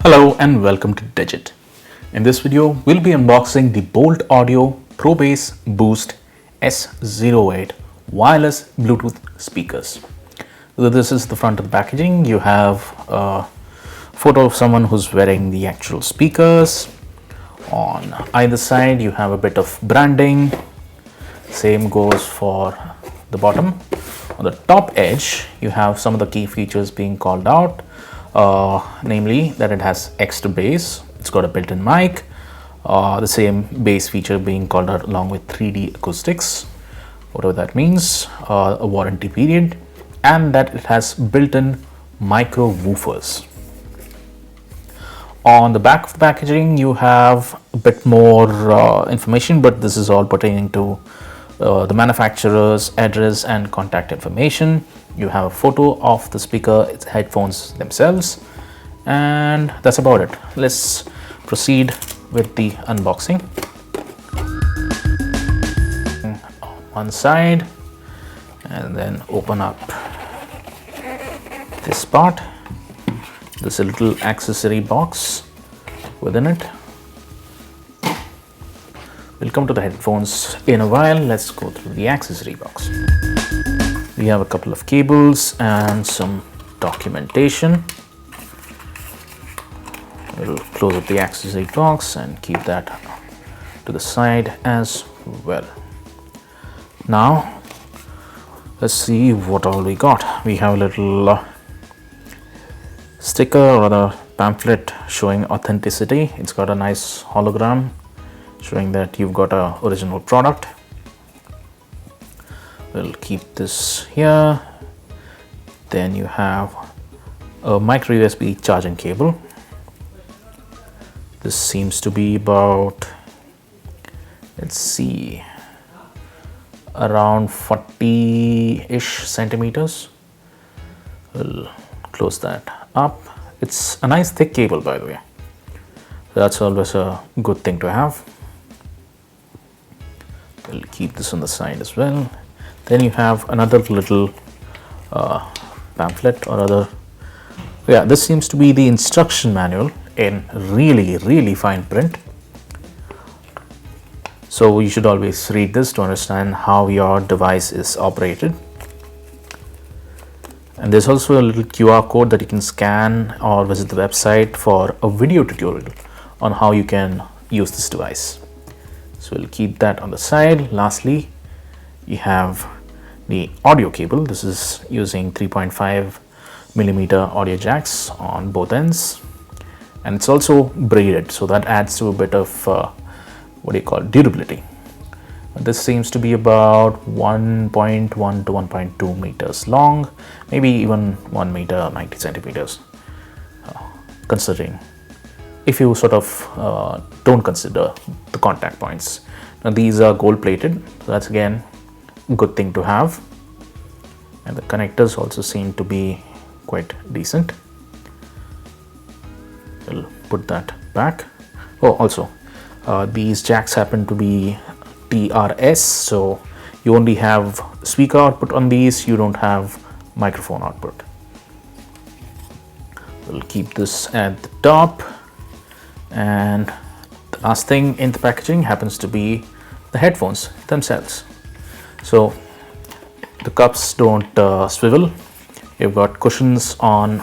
Hello and welcome to Digit. In this video, we'll be unboxing the Boult Audio Pro Bass Boost S08 wireless Bluetooth speakers. So this is the front of the packaging. You have a photo of someone who's wearing the actual speakers. On either side, you have a bit of branding. Same goes for the bottom. On the top edge, you have some of the key features being called out. Namely that it has extra bass, it's got a built-in mic, the same bass feature being called out along with 3D acoustics, whatever that means, a warranty period, and that it has built-in micro woofers. On the back of the packaging you have a bit more information, but this is all pertaining to the manufacturer's address and contact information. You have a photo of the speaker, its headphones themselves, and that's about it. Let's proceed with the unboxing. On one side, and then open up this part. There's a little accessory box within it. We'll come to the headphones in a while. Let's go through the accessory box. We have a couple of cables and some documentation. We'll close up the accessory box and keep that to the side as well. Now let's see what all we got. We have a little sticker or a pamphlet showing authenticity. It's got a nice hologram showing that you've got a original product. We'll keep this here. Then you have a micro USB charging cable. This seems to be about, let's see, around 40-ish centimeters. We'll close that up. It's a nice thick cable, by the way. That's always a good thing to have. We'll keep this on the side as well. Then you have another little pamphlet or other. Yeah, this seems to be the instruction manual in really fine print. So you should always read this to understand how your device is operated. And there's also a little QR code that you can scan or visit the website for a video tutorial on how you can use this device. So we'll keep that on the side. Lastly, you have the audio cable. This is using 3.5 millimeter audio jacks on both ends, and it's also braided, so that adds to a bit of durability. This seems to be about 1.1 to 1.2 meters long, maybe even 1 meter 90 centimeters, considering if you sort of don't consider the contact points. Now these are gold plated, so that's again a good thing to have, and the connectors also seem to be quite decent. We'll put that back. Oh, also these jacks happen to be TRS, so you only have speaker output on these, you don't have microphone output. We'll keep this at the top, and the last thing in the packaging happens to be the headphones themselves. So the cups don't swivel. You've got cushions on